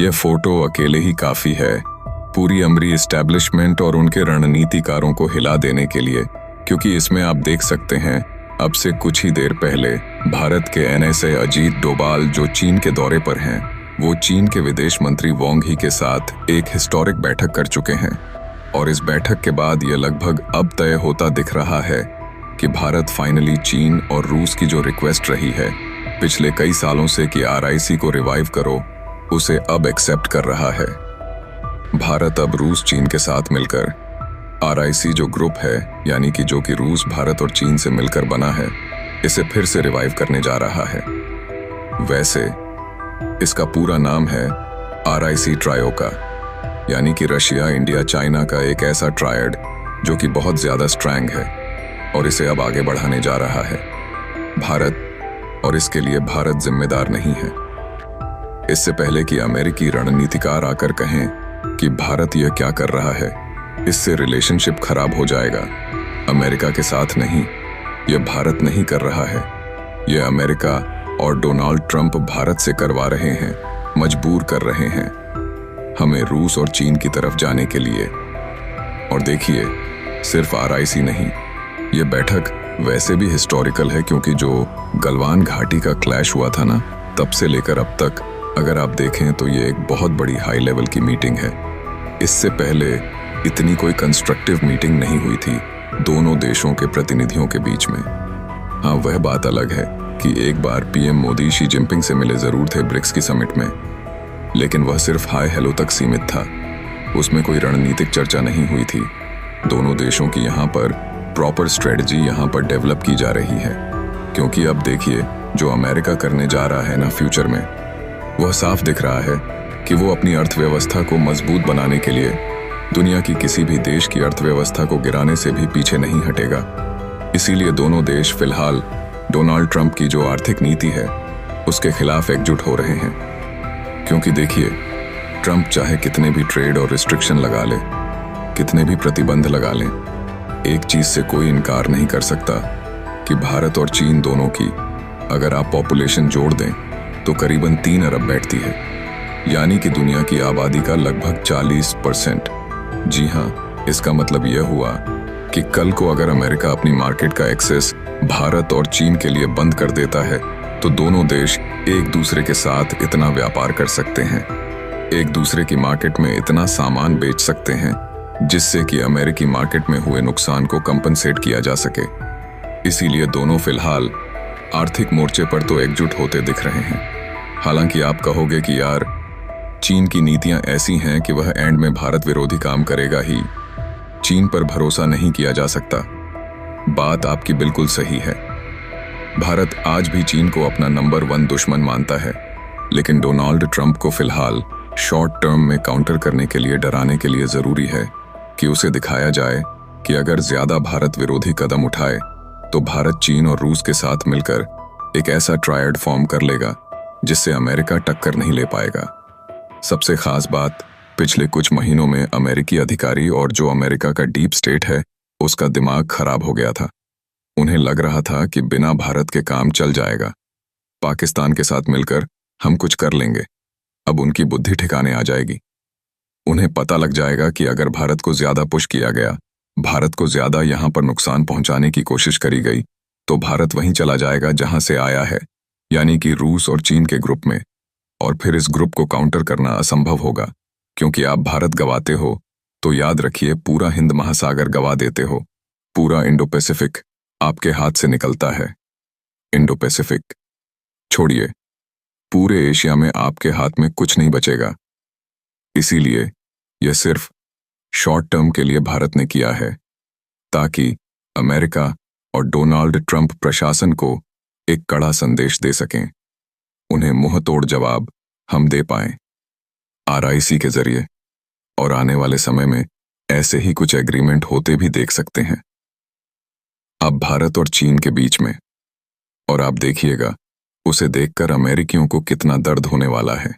यह फोटो अकेले ही काफी है पूरी अमरी एस्टैब्लिशमेंट और उनके रणनीतिकारों को हिला देने के लिए, क्योंकि इसमें आप देख सकते हैं अब से कुछ ही देर पहले भारत के NSA अजीत डोभाल जो चीन के दौरे पर हैं, वो चीन के विदेश मंत्री वांग ही के साथ एक हिस्टोरिक बैठक कर चुके हैं। और इस बैठक के बाद ये लगभग अब तय होता दिख रहा है कि भारत फाइनली चीन और रूस की जो रिक्वेस्ट रही है पिछले कई सालों से कि RIC को रिवाइव करो, उसे अब एक्सेप्ट कर रहा है। भारत अब रूस चीन के साथ मिलकर RIC जो ग्रुप है, यानी कि जो कि रूस भारत और चीन से मिलकर बना है, इसे फिर से रिवाइव करने जा रहा है। वैसे इसका पूरा नाम है RIC ट्रायोका, यानी कि रशिया, इंडिया, चाइना का एक ऐसा ट्रायड जो कि बहुत ज्यादा स्ट्रॉन्ग है और इसे अब आगे बढ़ाने जा रहा है भारत, और इसके लिए भारत जिम्मेदार नहीं है। इससे पहले कि अमेरिकी रणनीतिकार आकर कहें कि भारत यह क्या कर रहा है, इससे रिलेशनशिप खराब हो जाएगा। अमेरिका के साथ नहीं, यह भारत नहीं कर रहा है, यह अमेरिका और डोनाल्ड ट्रंप भारत से करवा रहे हैं, मजबूर कर रहे हैं हमें रूस और चीन की तरफ जाने के लिए। और देखिए, सिर्फ RIC नहीं, यह बैठक वैसे भी हिस्टोरिकल है, क्योंकि जो गलवान घाटी का क्लैश हुआ था ना, तब से लेकर अब तक अगर आप देखें तो ये एक बहुत बड़ी हाई लेवल की मीटिंग है। इससे पहले इतनी कोई कंस्ट्रक्टिव मीटिंग नहीं हुई थी दोनों देशों के प्रतिनिधियों के बीच में। हाँ, वह बात अलग है कि एक बार PM मोदी शी जिनपिंग से मिले जरूर थे ब्रिक्स की समिट में, लेकिन वह सिर्फ हाय हेलो तक सीमित था, उसमें कोई रणनीतिक चर्चा नहीं हुई थी। दोनों देशों की यहाँ पर प्रॉपर स्ट्रेटजी यहाँ पर डेवलप की जा रही है, क्योंकि अब देखिए जो अमेरिका करने जा रहा है ना फ्यूचर में, वह साफ दिख रहा है कि वो अपनी अर्थव्यवस्था को मजबूत बनाने के लिए दुनिया की किसी भी देश की अर्थव्यवस्था को गिराने से भी पीछे नहीं हटेगा। इसीलिए दोनों देश फिलहाल डोनाल्ड ट्रंप की जो आर्थिक नीति है उसके खिलाफ एकजुट हो रहे हैं। क्योंकि देखिए, ट्रंप चाहे कितने भी ट्रेड और रिस्ट्रिक्शन लगा ले, कितने भी प्रतिबंध लगा लें, एक चीज से कोई इनकार नहीं कर सकता कि भारत और चीन दोनों की अगर आप पॉपुलेशन जोड़ दें तो करीबन 3 अरब बैठती है, यानी कि दुनिया की आबादी का लगभग 40%। जी हाँ, इसका मतलब यह हुआ कि कल को अगर अमेरिका अपनी मार्केट का एक्सेस भारत और चीन के लिए बंद कर देता है तो दोनों देश एक दूसरे के साथ इतना व्यापार कर सकते हैं, एक दूसरे की मार्केट में इतना सामान बेच सकते हैं जिससे कि अमेरिकी मार्केट में हुए नुकसान को कंपनसेट किया जा सके। इसीलिए दोनों फिलहाल आर्थिक मोर्चे पर तो एकजुट होते दिख रहे हैं। हालांकि आप कहोगे कि यार, चीन की नीतियां ऐसी हैं कि वह एंड में भारत विरोधी काम करेगा ही, चीन पर भरोसा नहीं किया जा सकता। बात आपकी बिल्कुल सही है, भारत आज भी चीन को अपना नंबर 1 दुश्मन मानता है, लेकिन डोनाल्ड ट्रंप को फिलहाल शॉर्ट टर्म में काउंटर करने के लिए, डराने के लिए जरूरी है कि उसे दिखाया जाए कि अगर ज्यादा भारत विरोधी कदम उठाए तो भारत चीन और रूस के साथ मिलकर एक ऐसा ट्रायड फॉर्म कर लेगा जिससे अमेरिका टक्कर नहीं ले पाएगा। सबसे खास बात, पिछले कुछ महीनों में अमेरिकी अधिकारी और जो अमेरिका का डीप स्टेट है उसका दिमाग खराब हो गया था। उन्हें लग रहा था कि बिना भारत के काम चल जाएगा, पाकिस्तान के साथ मिलकर हम कुछ कर लेंगे। अब उनकी बुद्धि ठिकाने आ जाएगी। उन्हें पता लग जाएगा कि अगर भारत को ज्यादा पुश किया गया, भारत को ज्यादा यहां पर नुकसान पहुंचाने की कोशिश करी गई, तो भारत वहीं चला जाएगा जहां से आया है, यानी कि रूस और चीन के ग्रुप में। और फिर इस ग्रुप को काउंटर करना असंभव होगा, क्योंकि आप भारत गवाते हो तो याद रखिए पूरा हिंद महासागर गवा देते हो, पूरा इंडो पैसिफिक आपके हाथ से निकलता है। इंडो पैसिफिक छोड़िए, पूरे एशिया में आपके हाथ में कुछ नहीं बचेगा। इसीलिए यह सिर्फ शॉर्ट टर्म के लिए भारत ने किया है, ताकि अमेरिका और डोनाल्ड ट्रंप प्रशासन को एक कड़ा संदेश दे सकें। उन्हें मुंह तोड़ जवाब हम दे पाएं RIC के जरिए, और आने वाले समय में ऐसे ही कुछ एग्रीमेंट होते भी देख सकते हैं अब भारत और चीन के बीच में। और आप देखिएगा, उसे देखकर अमेरिकियों को कितना दर्द होने वाला है।